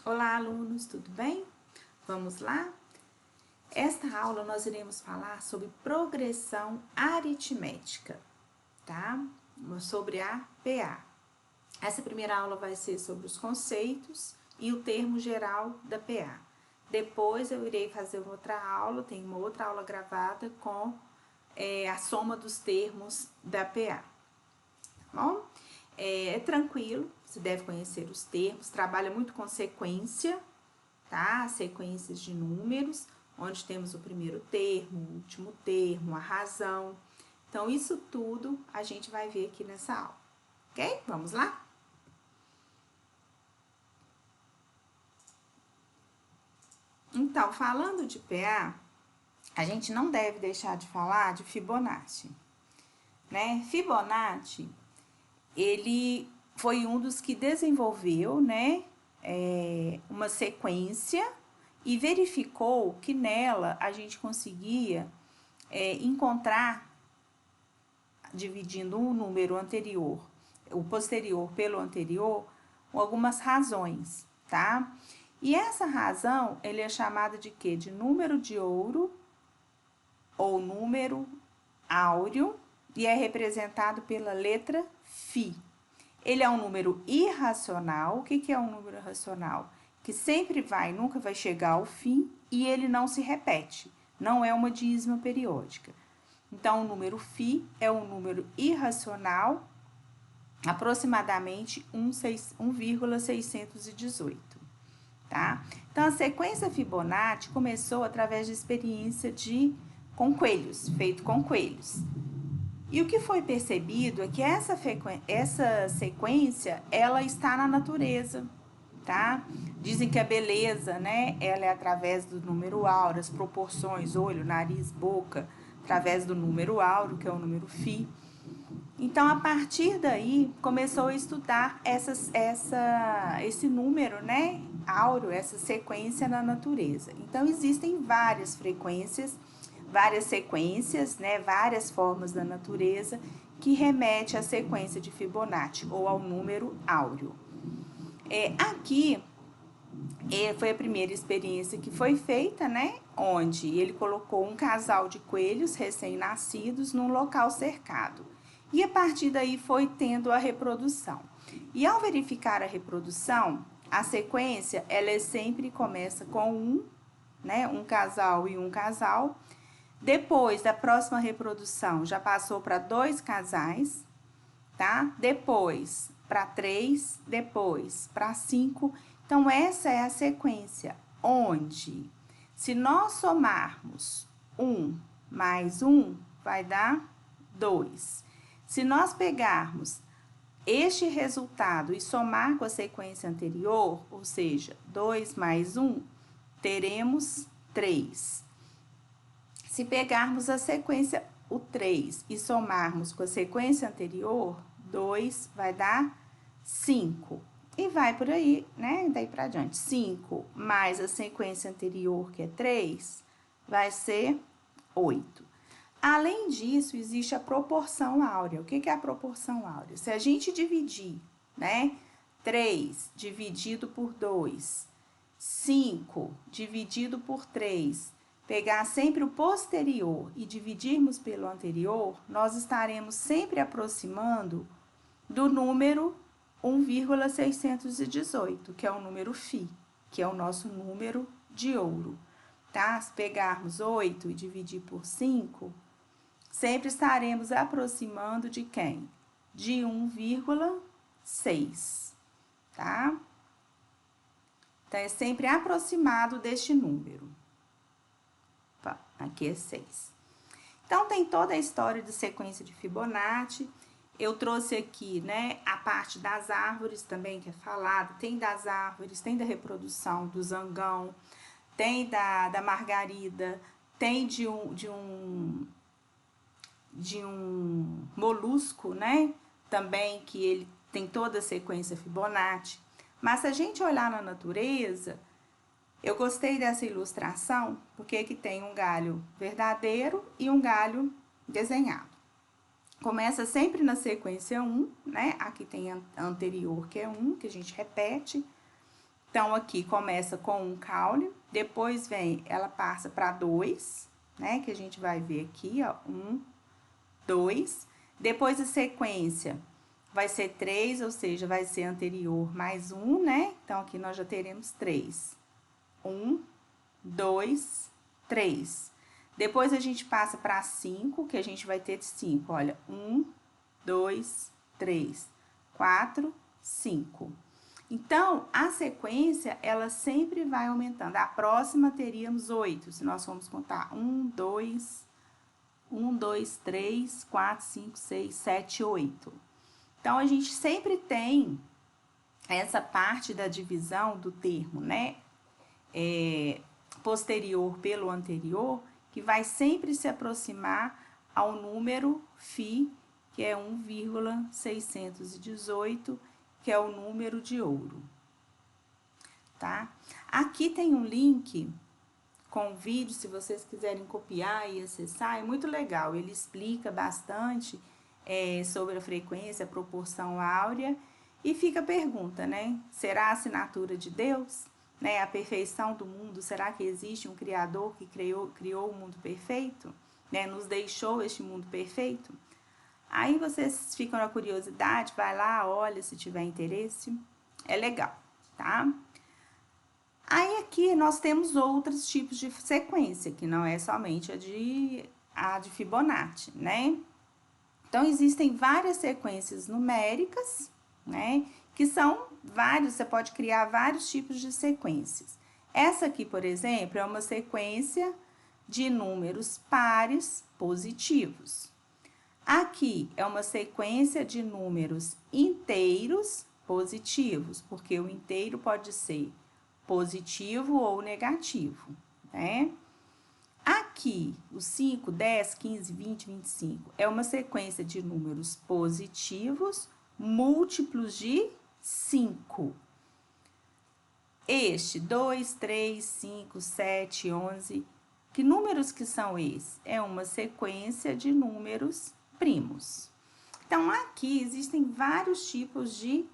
Olá, alunos, tudo bem? Vamos lá? Esta aula nós iremos falar sobre progressão aritmética, tá? Sobre a PA. Essa primeira aula vai ser sobre os conceitos e o termo geral da PA. Depois eu irei fazer outra aula, tem uma outra aula gravada com a soma dos termos da PA. Tá bom? É tranquilo, você deve conhecer os termos, trabalha muito com sequência, tá? Sequências de números, onde temos o primeiro termo, o último termo, a razão. Então, isso tudo a gente vai ver aqui nessa aula, ok? Vamos lá? Então, falando de PA, a gente não deve deixar de falar de Fibonacci, né? Fibonacci, ele foi um dos que desenvolveu, né, uma sequência e verificou que nela a gente conseguia encontrar, dividindo um número anterior, o posterior pelo anterior, algumas razões, tá? E essa razão, ele é chamada de quê? De número de ouro ou número áureo e é representado pela letra Φ. Ele é um número irracional. O que é um número irracional? Que sempre vai, nunca vai chegar ao fim e ele não se repete. Não é uma dízima periódica. Então, o número Φ é um número irracional, aproximadamente 1,618, tá? Então, a sequência Fibonacci começou através de experiência com coelhos, feito com coelhos. E o que foi percebido é que essa sequência, ela está na natureza, tá? Dizem que a beleza, né, ela é através do número áureo, as proporções, olho, nariz, boca, através do número áureo, que é o número Φ. Então, a partir daí, começou a estudar esse número, né, áureo, essa sequência na natureza. Então, existem várias sequências, né, várias formas da natureza que remete à sequência de Fibonacci ou ao número áureo. Aqui foi a primeira experiência que foi feita, né, onde ele colocou um casal de coelhos recém-nascidos num local cercado. E a partir daí foi tendo a reprodução. E ao verificar a reprodução, a sequência, ela sempre começa com um casal e um casal. Depois da próxima reprodução, já passou para 2 casais, tá? Depois para 3, depois para 5. Então, essa é a sequência, onde, se nós somarmos 1 mais 1, vai dar 2. Se nós pegarmos este resultado e somar com a sequência anterior, ou seja, 2 mais 1, teremos 3. Se pegarmos a sequência, o 3, e somarmos com a sequência anterior, 2 vai dar 5. E vai por aí, né? Daí para diante. 5 mais a sequência anterior, que é 3, vai ser 8. Além disso, existe a proporção áurea. O que é a proporção áurea? Se a gente dividir, né, 3 dividido por 2, 5 dividido por 3, pegar sempre o posterior e dividirmos pelo anterior, nós estaremos sempre aproximando do número 1,618, que é o número Φ, que é o nosso número de ouro, tá? Se pegarmos 8 e dividir por 5, sempre estaremos aproximando de quem? De 1,6, tá? Então, é sempre aproximado deste número. Aqui é 6. Então, tem toda a história de sequência de Fibonacci. Eu trouxe aqui, né, a parte das árvores também, que é falado. Tem das árvores, tem da reprodução do zangão, tem da margarida, tem de um molusco, né, também, que ele tem toda a sequência Fibonacci. Mas se a gente olhar na natureza, eu gostei dessa ilustração, porque aqui tem um galho verdadeiro e um galho desenhado. Começa sempre na sequência 1, né? Aqui tem a anterior, que é 1, que a gente repete. Então, aqui começa com um caule, depois vem, ela passa para 2, né? Que a gente vai ver aqui, ó, 1, 2. Depois a sequência vai ser 3, ou seja, vai ser anterior mais 1, né? Então, aqui nós já teremos 3. 1, 2, 3. Depois a gente passa para 5, que a gente vai ter 5. Olha, 1, 2, 3, 4, 5. Então, a sequência, ela sempre vai aumentando. A próxima teríamos 8, se nós formos contar 1, 2, 3, 4, 5, 6, 7, 8. Então, a gente sempre tem essa parte da divisão do termo, né? Posterior pelo anterior, que vai sempre se aproximar ao número φ, que é 1,618, que é o número de ouro, tá? Aqui tem um link com vídeo, se vocês quiserem copiar e acessar, é muito legal, ele explica bastante sobre a frequência, a proporção áurea, e fica a pergunta, né? Será a assinatura de Deus? Né? A perfeição do mundo, será que existe um Criador que criou o mundo perfeito? Né? Nos deixou este mundo perfeito? Aí vocês ficam na curiosidade, vai lá, olha se tiver interesse, é legal, tá? Aí aqui nós temos outros tipos de sequência, que não é somente a de Fibonacci, né? Então, existem várias sequências numéricas, né? Que são vários, você pode criar vários tipos de sequências. Essa aqui, por exemplo, é uma sequência de números pares positivos. Aqui é uma sequência de números inteiros positivos, porque o inteiro pode ser positivo ou negativo, né? Aqui, os 5, 10, 15, 20, 25, é uma sequência de números positivos múltiplos de 5. Este, 2, 3, 5, 7, 11, que números que são esses? É uma sequência de números primos. Então, aqui existem vários tipos de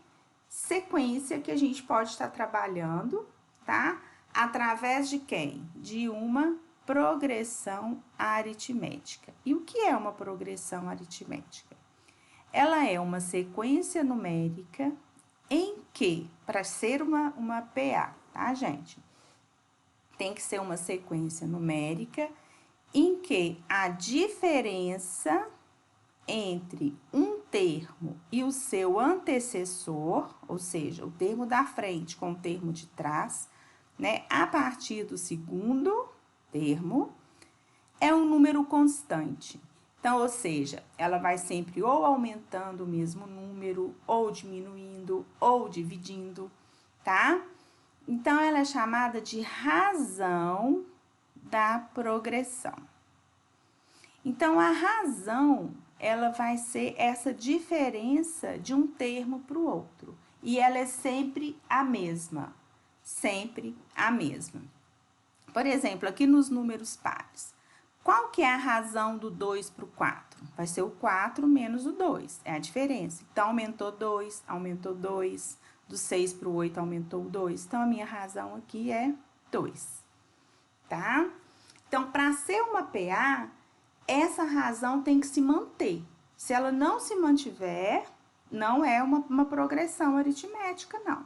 sequência que a gente pode estar trabalhando, tá? Através de quem? De uma progressão aritmética. E o que é uma progressão aritmética? Ela é uma sequência numérica em que, para ser uma PA, tá, gente? Tem que ser uma sequência numérica em que a diferença entre um termo e o seu antecessor, ou seja, o termo da frente com o termo de trás, né, a partir do segundo termo, é um número constante. Então, ou seja, ela vai sempre ou aumentando o mesmo número, ou diminuindo, ou dividindo, tá? Então, ela é chamada de razão da progressão. Então, a razão, ela vai ser essa diferença de um termo para o outro. E ela é sempre a mesma. Sempre a mesma. Por exemplo, aqui nos números pares. Qual que é a razão do 2 para o 4? Vai ser o 4 menos o 2. É a diferença. Então, aumentou 2, aumentou 2. Do 6 para o 8, aumentou 2. Então, a minha razão aqui é 2. Tá? Então, para ser uma PA, essa razão tem que se manter. Se ela não se mantiver, não é uma progressão aritmética, não.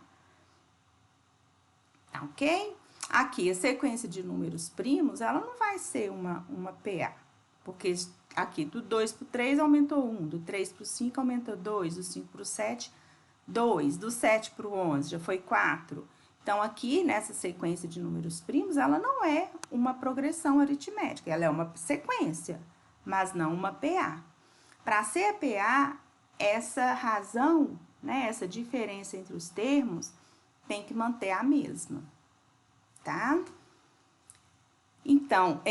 Tá ok? Aqui, a sequência de números primos, ela não vai ser uma PA. Porque aqui, do 2 para o 3, aumentou 1. Do 3 para o 5, aumentou 2. Do 5 para o 7, 2. Do 7 para o 11, já foi 4. Então, aqui, nessa sequência de números primos, ela não é uma progressão aritmética, ela é uma sequência, mas não uma PA. Para ser a PA, essa razão, né, essa diferença entre os termos, tem que manter a mesma, tá? Então,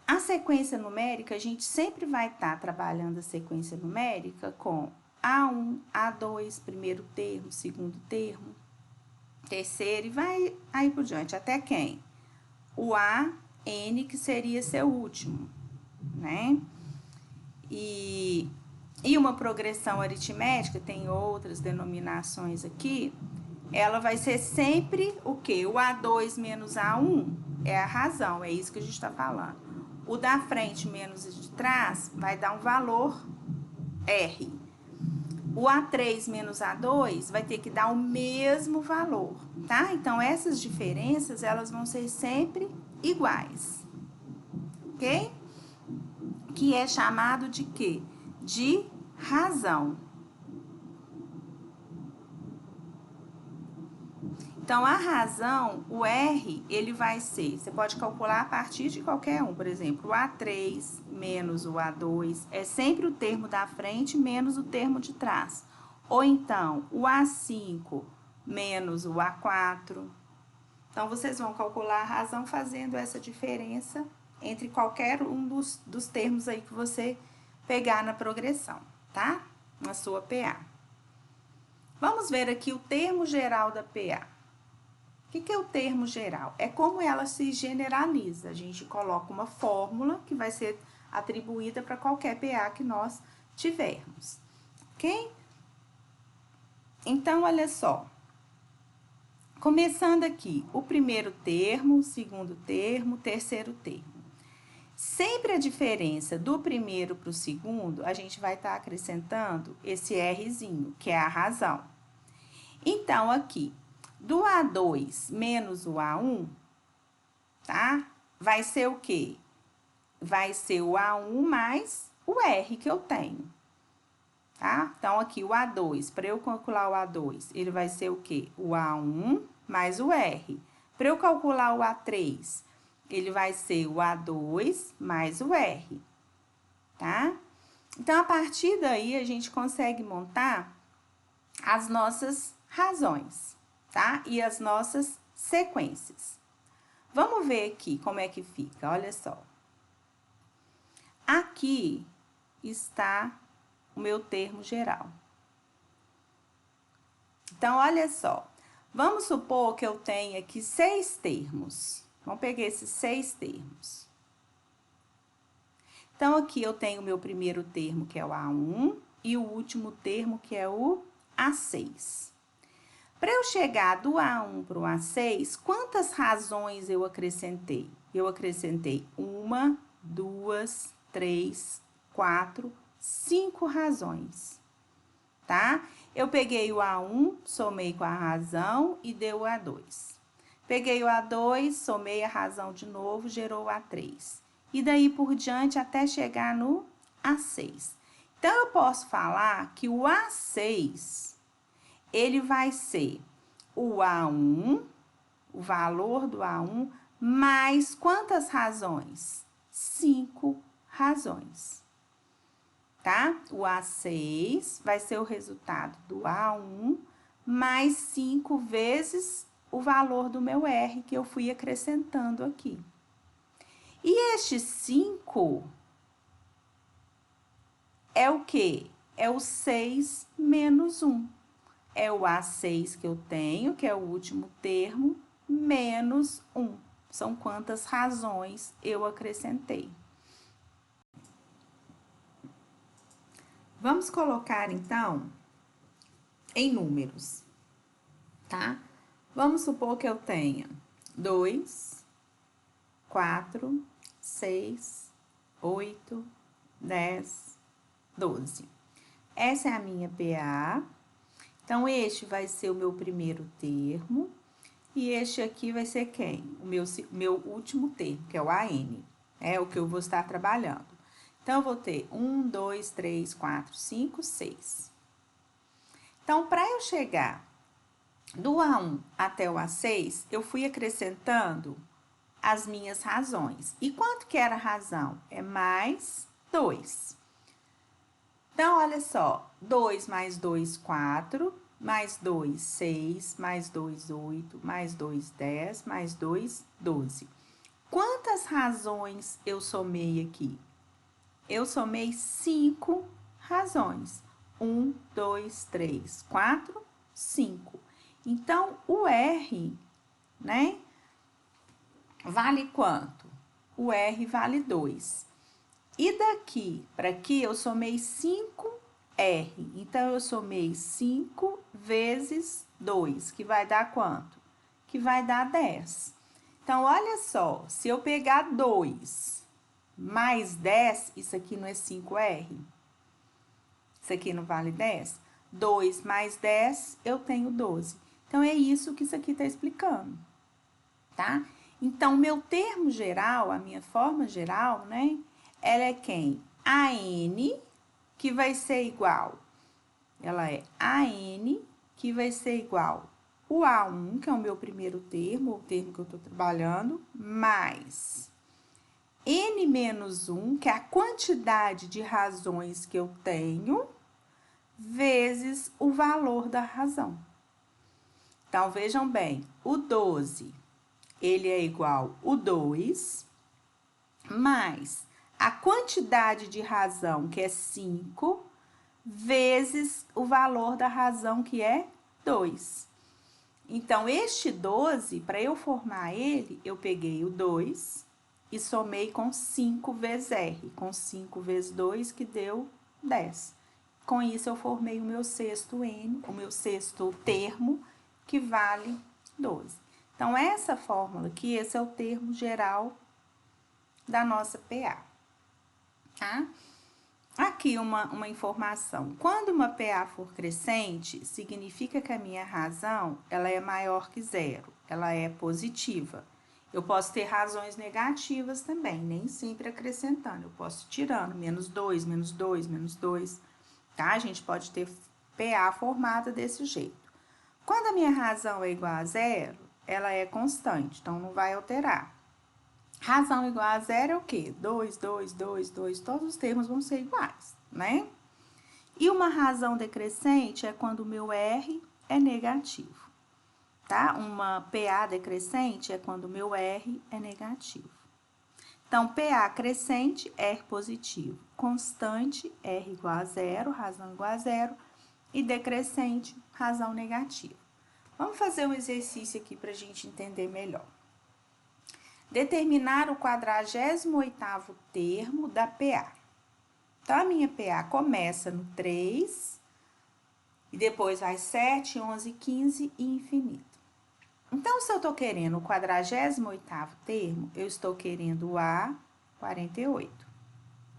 a sequência numérica, a gente sempre vai estar trabalhando a sequência numérica com A1, A2, primeiro termo, segundo termo, terceiro, e vai aí por diante, até quem? O AN, que seria seu último, né? E uma progressão aritmética, tem outras denominações aqui, ela vai ser sempre o quê? O A2 menos A1 é a razão, é isso que a gente está falando. O da frente menos o de trás vai dar um valor R. O A3 menos A2 vai ter que dar o mesmo valor, tá? Então, essas diferenças, elas vão ser sempre iguais, ok? Que é chamado de quê? De razão. Então, a razão, o R, ele vai ser, você pode calcular a partir de qualquer um, por exemplo, o A3 menos o A2 é sempre o termo da frente menos o termo de trás. Ou então, o A5 menos o A4. Então, vocês vão calcular a razão fazendo essa diferença entre qualquer um dos termos aí que você pegar na progressão, tá? Na sua PA. Vamos ver aqui o termo geral da PA. O que é o termo geral? É como ela se generaliza. A gente coloca uma fórmula que vai ser atribuída para qualquer PA que nós tivermos, ok? Então, olha só. Começando aqui, o primeiro termo, o segundo termo, o terceiro termo. Sempre a diferença do primeiro para o segundo, a gente vai estar acrescentando esse Rzinho, que é a razão. Então, aqui, do A2 menos o A1, tá? Vai ser o quê? Vai ser o A1 mais o R que eu tenho, tá? Então, aqui o A2, para eu calcular o A2, ele vai ser o quê? O A1 mais o R. Para eu calcular o A3, ele vai ser o A2 mais o R, tá? Então, a partir daí, a gente consegue montar as nossas razões, tá? E as nossas sequências. Vamos ver aqui como é que fica, olha só. Aqui está o meu termo geral. Então, olha só. Vamos supor que eu tenha aqui 6 termos. Vamos pegar esses 6 termos. Então, aqui eu tenho o meu primeiro termo, que é o A1, e o último termo, que é o A6. Para eu chegar do A1 para o A6, quantas razões eu acrescentei? Eu acrescentei 1, 2, 3, 4, 5 razões, tá? Eu peguei o A1, somei com a razão e deu o A2. Peguei o A2, somei a razão de novo, gerou o A3. E daí por diante até chegar no A6. Então, eu posso falar que o A6... ele vai ser o A1, o valor do A1, mais quantas razões? 5 razões, tá? O A6 vai ser o resultado do A1 mais 5 vezes o valor do meu R que eu fui acrescentando aqui. E este 5 é o quê? É o 6 menos 1. É o A6 que eu tenho, que é o último termo, menos 1. São quantas razões eu acrescentei. Vamos colocar, então, em números, tá? Vamos supor que eu tenha 2, 4, 6, 8, 10, 12. Essa é a minha PA. Então, este vai ser o meu primeiro termo, e este aqui vai ser quem? O meu último termo, que é o AN, é o que eu vou estar trabalhando. Então, eu vou ter 1, 2, 3, 4, 5, 6. Então, para eu chegar do A1 até o A6, eu fui acrescentando as minhas razões. E quanto que era a razão? É mais 2. Então, olha só, 2 mais 2, 4, mais 2, 6, mais 2, 8, mais 2, 10, mais 2, 12. Quantas razões eu somei aqui? Eu somei 5 razões. 1, 2, 3, 4, 5. Então, o R, né, vale quanto? O R vale 2. E daqui para aqui, eu somei 5R. Então, eu somei 5 vezes 2, que vai dar quanto? Que vai dar 10. Então, olha só, se eu pegar 2 mais 10, isso aqui não é 5R? Isso aqui não vale 10? 2 mais 10, eu tenho 12. Então, é isso que isso aqui está explicando, tá? Então, meu termo geral, a minha forma geral, né? Ela é quem? AN, que vai ser igual. Ela é AN, que vai ser igual o A1, que é o meu primeiro termo, o termo que eu estou trabalhando, mais N menos 1, que é a quantidade de razões que eu tenho, vezes o valor da razão. Então, vejam bem, o 12, ele é igual o 2, mais a quantidade de razão, que é 5, vezes o valor da razão, que é 2. Então, este 12, para eu formar ele, eu peguei o 2 e somei com 5 vezes R, com 5 vezes 2, que deu 10. Com isso, eu formei o meu sexto N, o meu sexto termo, que vale 12. Então, essa fórmula aqui, esse é o termo geral da nossa PA, tá? Aqui uma informação. Quando uma PA for crescente, significa que a minha razão, ela é maior que 0, ela é positiva. Eu posso ter razões negativas também, nem sempre acrescentando. Eu posso ir tirando, menos 2, menos 2, menos 2, tá? A gente pode ter PA formada desse jeito. Quando a minha razão é igual a 0, ela é constante, então não vai alterar. Razão igual a 0 é o quê? 2, 2, 2, 2, todos os termos vão ser iguais, né? E uma razão decrescente é quando o meu R é negativo, tá? Uma PA decrescente é quando o meu R é negativo. Então, PA crescente, R positivo. Constante, R igual a 0, razão igual a 0. E decrescente, razão negativa. Vamos fazer um exercício aqui para a gente entender melhor. Determinar o 48º termo da PA. Então, a minha PA começa no 3, e depois vai 7, 11, 15 e infinito. Então, se eu estou querendo o 48º termo, eu estou querendo o A48,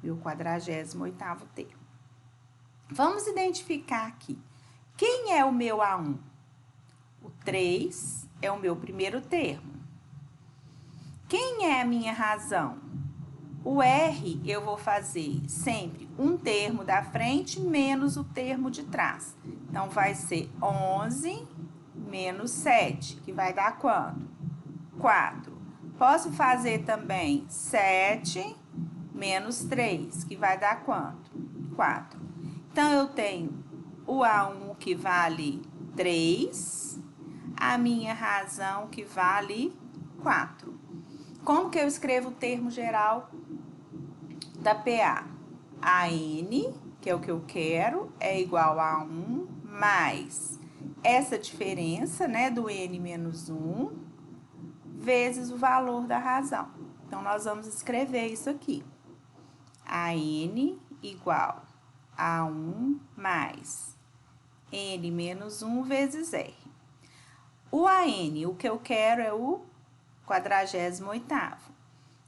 meu 48º termo. Vamos identificar aqui. Quem é o meu A1? O 3 é o meu primeiro termo. Quem é a minha razão? O R eu vou fazer sempre um termo da frente menos o termo de trás. Então, vai ser 11 menos 7, que vai dar quanto? 4. Posso fazer também 7 menos 3, que vai dar quanto? 4. Então, eu tenho o A1 que vale 3, a minha razão que vale 4. Como que eu escrevo o termo geral da PA? AN, que é o que eu quero, é igual a 1 mais essa diferença, né, do N menos 1, vezes o valor da razão. Então, nós vamos escrever isso aqui. AN igual a 1 mais N menos 1 vezes R. O AN, o que eu quero é o 48º.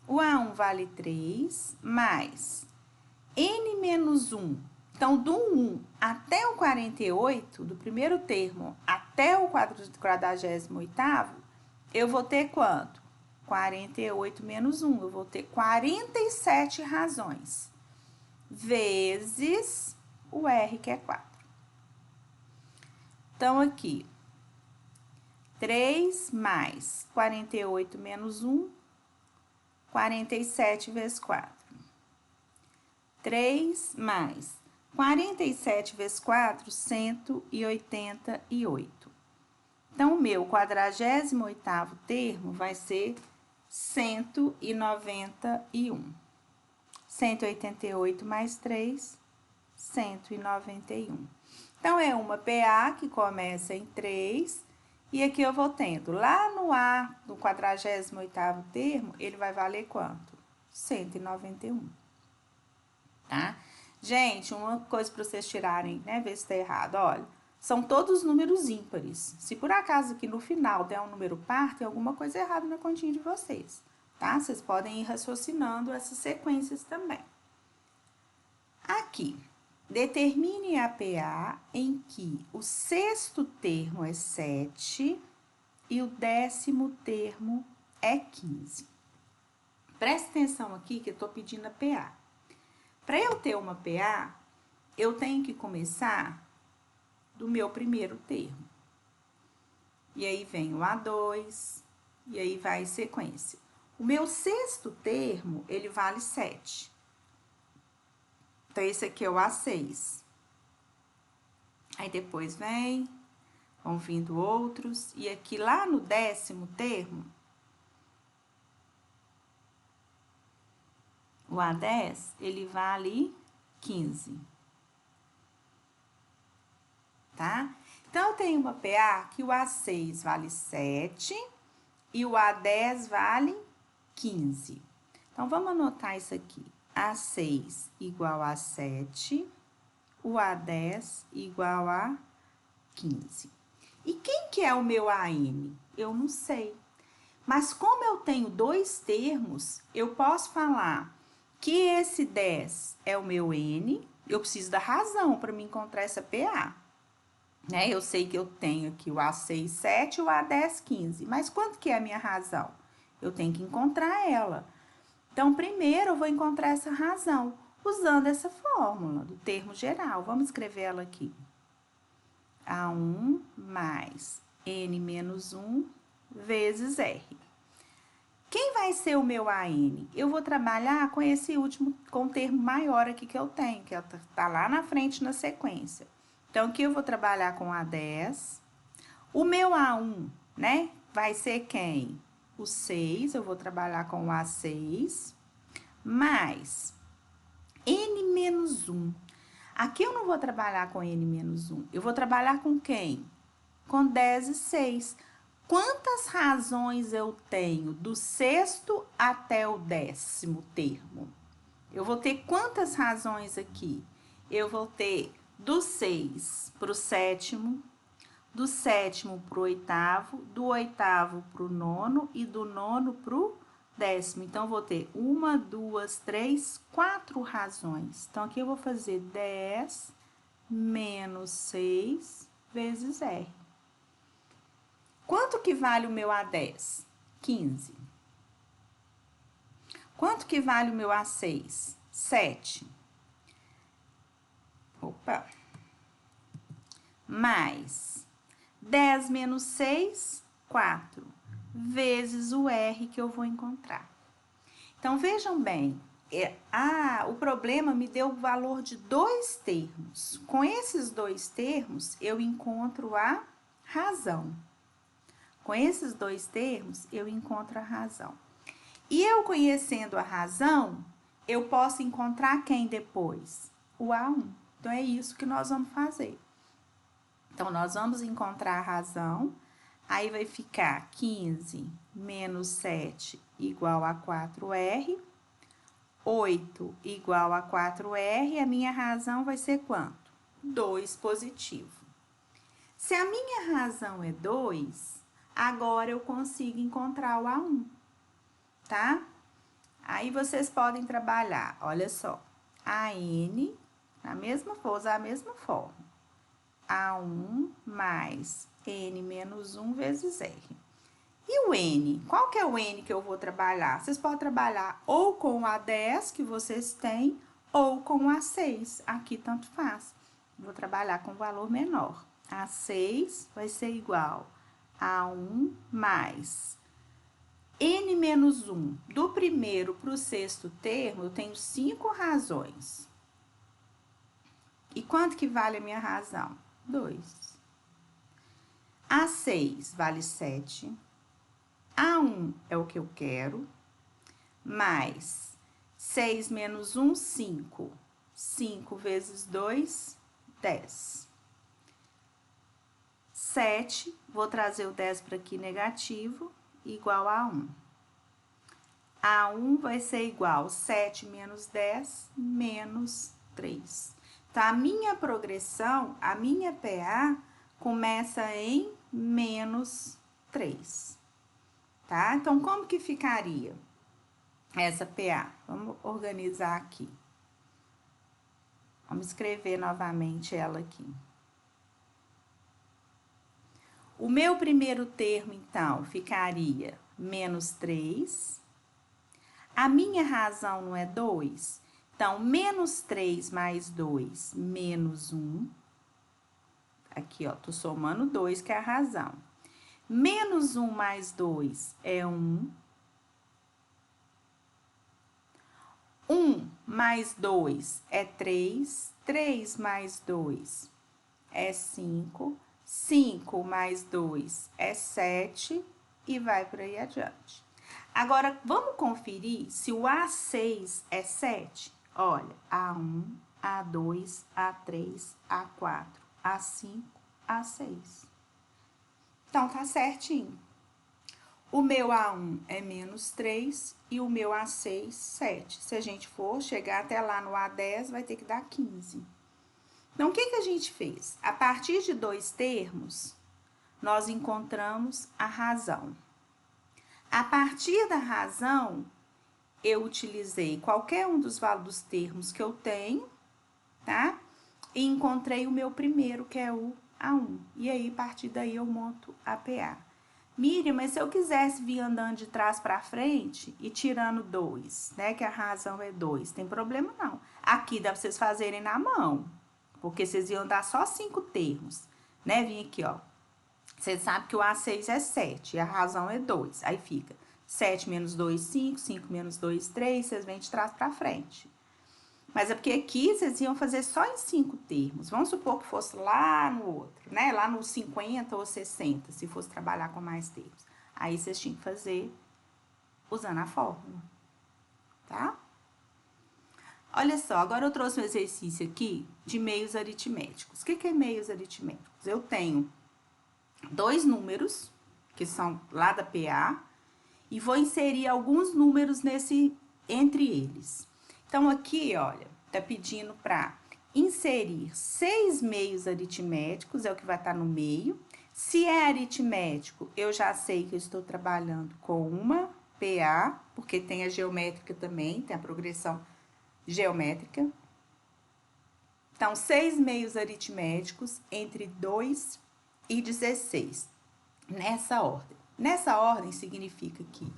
O A1 vale 3, mais N menos 1. Então, do 1 até o 48, do primeiro termo até o 48º, eu vou ter quanto? 48 menos 1, eu vou ter 47 razões, vezes o R, que é 4. Então, aqui, 3 mais 48 menos 1, 47 vezes 4. 3 mais 47 vezes 4, 188. Então, o meu 48º termo vai ser 191. 188 mais 3, 191. Então, é uma PA que começa em 3, e aqui eu vou tendo, lá no A, do 48º termo, ele vai valer quanto? 191, tá? Gente, uma coisa para vocês tirarem, né, ver se tá errado, olha. são todos números ímpares. Se por acaso aqui no final der um número par, tem alguma coisa errada na continha de vocês, tá? Vocês podem ir raciocinando essas sequências também. Aqui, determine a PA em que o sexto termo é 7 e o 10º termo é 15. Presta atenção aqui que eu tô pedindo a PA. Para eu ter uma PA, eu tenho que começar do meu primeiro termo. E aí vem o A2, e aí vai sequência. O meu sexto termo, ele vale 7. Então, esse aqui é o A6. Aí, depois vão vindo outros. E aqui, lá no 10º termo, o A10, ele vale 15. Tá? Então, eu tenho uma PA que o A6 vale 7 e o A10 vale 15. Então, vamos anotar isso aqui. A6 igual a 7, o A10 igual a 15. E quem que é o meu AN? Eu não sei. Mas como eu tenho dois termos, eu posso falar que esse 10 é o meu N, eu preciso da razão para me encontrar essa PA. Né? Eu sei que eu tenho aqui o A6, 7 e o A10, 15. Mas quanto que é a minha razão? Eu tenho que encontrar ela. Então, primeiro eu vou encontrar essa razão, usando essa fórmula do termo geral. Vamos escrever ela aqui. A1 mais N menos 1 vezes R. Quem vai ser o meu AN? Eu vou trabalhar com esse último, com o termo maior aqui que eu tenho, que tá lá na frente na sequência. Então, aqui eu vou trabalhar com A10. O meu A1, né, vai ser quem? O 6, eu vou trabalhar com o A6, mais N menos 1. Aqui eu não vou trabalhar com N menos 1, eu vou trabalhar com quem? Com 10 e 6. Quantas razões eu tenho do sexto até o 10º termo? Eu vou ter quantas razões aqui? Eu vou ter do 6 para o 7º, do 7º para o 8º, do 8º para o 9º e do 9º para o 10º. Então, eu vou ter 1, 2, 3, 4 razões. Então, aqui eu vou fazer 10 menos 6 vezes R. Quanto que vale o meu A10? 15. Quanto que vale o meu A6? 7. Opa. Mais 10 menos 6, 4, vezes o R que eu vou encontrar. Então, vejam bem, o problema me deu o valor de dois termos. Com esses dois termos, eu encontro a razão. Com esses dois termos, eu encontro a razão. E eu conhecendo a razão, eu posso encontrar quem depois? O A1. Então, é isso que nós vamos fazer. Então, nós vamos encontrar a razão, aí vai ficar 15 menos 7 igual a 4R, 8 igual a 4R, a minha razão vai ser quanto? 2 positivo. Se a minha razão é 2, agora eu consigo encontrar o A1, tá? Aí, vocês podem trabalhar, olha só, AN, vou usar a mesma forma. A1 mais N menos 1 vezes R. E o N? Qual que é o N que eu vou trabalhar? Vocês podem trabalhar ou com o A10 que vocês têm, ou com o A6. Aqui tanto faz. Vou trabalhar com valor menor. A6 vai ser igual a 1 mais N menos 1. Do primeiro para o sexto termo, eu tenho 5 razões. E quanto que vale a minha razão? 2. A6 vale 7. A1 é o que eu quero. Mais 6 menos 1, 5. 5 vezes 2, 10. 7, vou trazer o 10 para aqui negativo, igual a 1. A1 vai ser igual 7 menos 10, menos 3. Então, a minha progressão, a minha PA, começa em menos 3, tá? Então, como que ficaria essa PA? Vamos organizar aqui. Vamos escrever novamente ela aqui. O meu primeiro termo, então, ficaria menos 3. A minha razão não é 2? Então, menos 3 mais 2, menos 1. Aqui, ó, tô somando 2, que é a razão. Menos 1 mais 2 é 1. 1 mais 2 é 3. 3 mais 2 é 5. 5 mais 2 é 7. E vai por aí adiante. Agora, vamos conferir se o A6 é 7? Olha, A1, A2, A3, A4, A5, A6. Então, tá certinho. O meu A1 é menos 3 e o meu A6, 7. Se a gente for chegar até lá no A10, vai ter que dar 15. Então, o que a gente fez? A partir de 2 termos, nós encontramos a razão. A partir da razão, eu utilizei qualquer um dos termos que eu tenho, tá? E encontrei o meu primeiro, que é o A1. E aí, a partir daí, eu monto a PA. Miriam, mas se eu quisesse vir andando de trás para frente e tirando 2, né? Que a razão é 2, tem problema não. Aqui dá para vocês fazerem na mão, porque vocês iam dar só 5 termos, né? Vim aqui, ó. Vocês sabem que o A6 é 7 e a razão é 2. Aí fica 7 menos 2, 5. 5 menos 2, 3. Vocês vêm de trás para frente. Mas é porque aqui vocês iam fazer só em 5 termos. Vamos supor que fosse lá no outro, né? Lá no 50 ou 60, se fosse trabalhar com mais termos. Aí vocês tinham que fazer usando a fórmula, tá? Olha só, agora eu trouxe um exercício aqui de meios aritméticos. O que é meios aritméticos? Eu tenho 2 números, que são lá da PA, e vou inserir alguns números entre eles. Então, aqui, olha, tá pedindo para inserir 6 meios aritméticos, é o que vai estar no meio. Se é aritmético, eu já sei que eu estou trabalhando com uma PA, porque tem a geométrica também, tem a progressão geométrica. Então, 6 meios aritméticos entre 2 e 16, nessa ordem. Nessa ordem significa que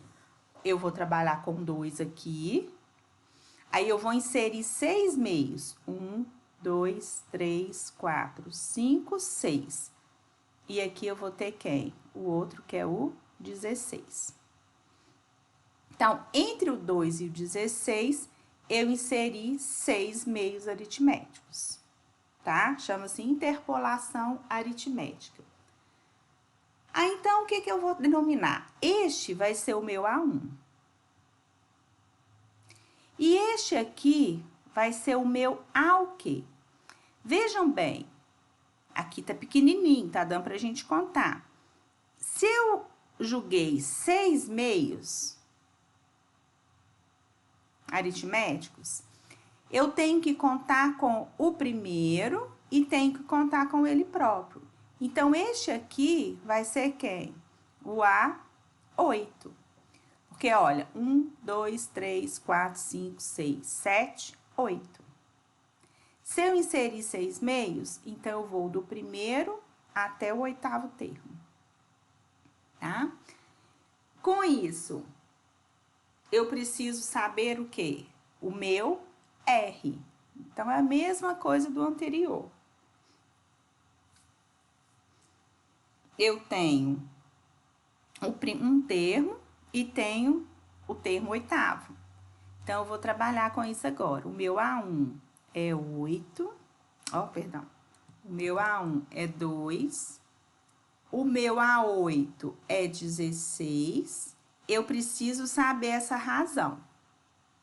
eu vou trabalhar com 2 aqui, aí eu vou inserir 6 meios. 1, 2, 3, 4, 5, 6. E aqui eu vou ter quem? O outro, que é o 16. Então, entre o 2 e o 16, eu inseri 6 meios aritméticos, tá? Chama-se interpolação aritmética. Aí, então, o que eu vou denominar? Este vai ser o meu A1. E este aqui vai ser o meu A o quê? Vejam bem, aqui tá pequenininho, tá dando pra gente contar. Se eu joguei 6 meios aritméticos, eu tenho que contar com o primeiro e tenho que contar com ele próprio. Então, este aqui vai ser quem? O A8. Porque, olha, 1, 2, 3, 4, 5, 6, 7, 8. Se eu inserir 6 meios, então, eu vou do primeiro até o 8º termo, tá? Com isso, eu preciso saber o quê? O meu R. Então, é a mesma coisa do anterior. Eu tenho um termo e tenho o termo 8º. Então, eu vou trabalhar com isso agora. O meu A1 é 8. Ó, perdão. O meu A1 é 2. O meu A8 é 16. Eu preciso saber essa razão,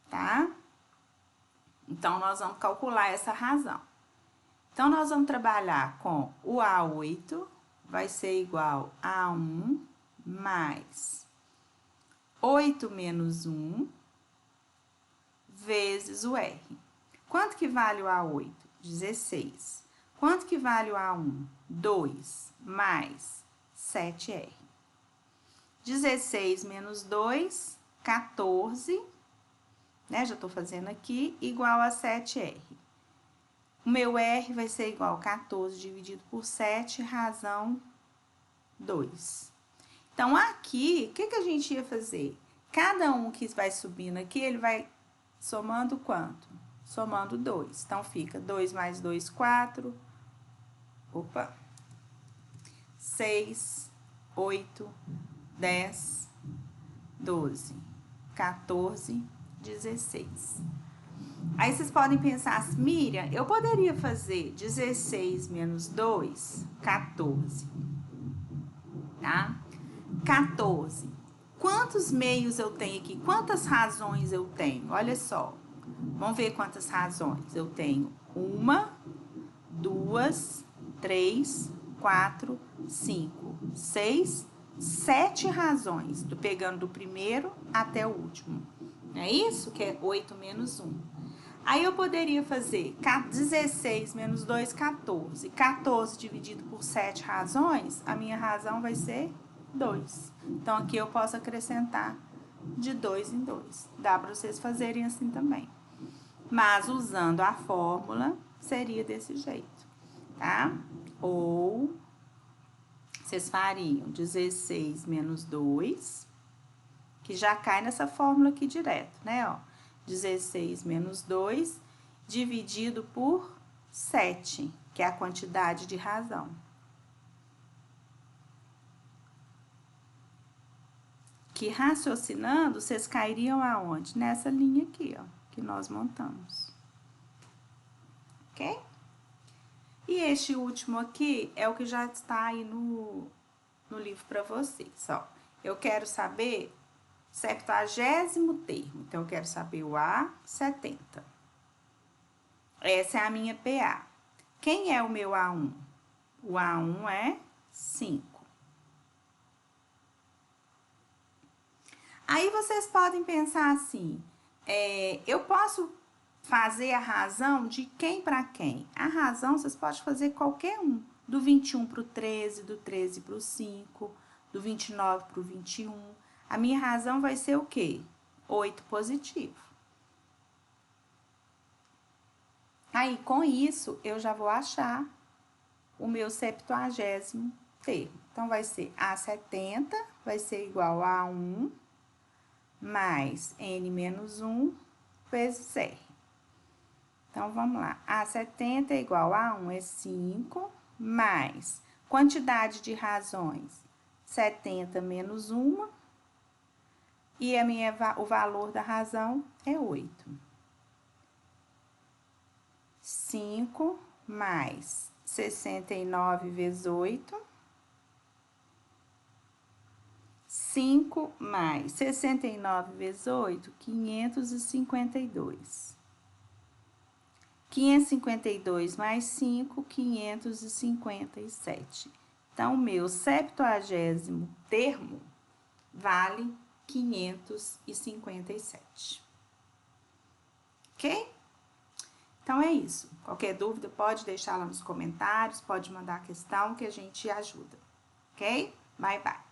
tá? Então, nós vamos calcular essa razão. Então, nós vamos trabalhar com o A8, vai ser igual a 1 mais 8 menos 1 vezes o R. Quanto que vale o A8? 16. Quanto que vale o A1? 2 mais 7R. 16 menos 2, 14, né? Já tô fazendo aqui, igual a 7R. O meu R vai ser igual a 14 dividido por 7, razão 2. Então, aqui, o que a gente ia fazer? Cada um que vai subindo aqui, ele vai somando quanto? Somando 2. Então, fica 2 mais 2, 4. Opa! 6, 8, 10, 12, 14, 16. Aí, vocês podem pensar assim, Miriam, eu poderia fazer 16 menos 2, 14, tá? 14. Quantos meios eu tenho aqui? Quantas razões eu tenho? Olha só. Vamos ver quantas razões. Eu tenho 1, 2, 3, 4, 5, 6, 7 razões. Tô pegando do primeiro até o último. É isso? Que é 8 menos 1. Aí, eu poderia fazer 16 menos 2, 14. 14 dividido por 7 razões, a minha razão vai ser 2. Então, aqui eu posso acrescentar de 2 em 2. Dá para vocês fazerem assim também. Mas, usando a fórmula, seria desse jeito, tá? Ou, vocês fariam 16 menos 2, que já cai nessa fórmula aqui direto, né, ó. 16 menos 2, dividido por 7, que é a quantidade de razão. Que raciocinando, vocês cairiam aonde? Nessa linha aqui, ó, que nós montamos. Ok? E este último aqui é o que já está aí no livro para vocês, ó. Eu quero saber 70º termo, então, eu quero saber o A70. Essa é a minha PA. Quem é o meu A1? O A1 é 5. Aí, vocês podem pensar assim, eu posso fazer a razão de quem para quem? A razão, vocês podem fazer qualquer um. Do 21 para o 13, do 13 para o 5, do 29 para o 21. A minha razão vai ser o quê? 8 positivo. Aí, com isso, eu já vou achar o meu 70º termo. Então, vai ser A70, vai ser igual a 1 mais N menos 1 vezes R. Então, vamos lá. A70 é igual a 1 é 5, mais quantidade de razões, 70 menos 1, e o valor da razão é 8. 5 mais 69 vezes 8. 5 mais 69 vezes 8, 552. 552 mais 5, 557. Então, o meu 70º termo vale 557. Ok? Então, é isso. Qualquer dúvida, pode deixar lá nos comentários, pode mandar a questão que a gente ajuda. Ok? Bye, bye.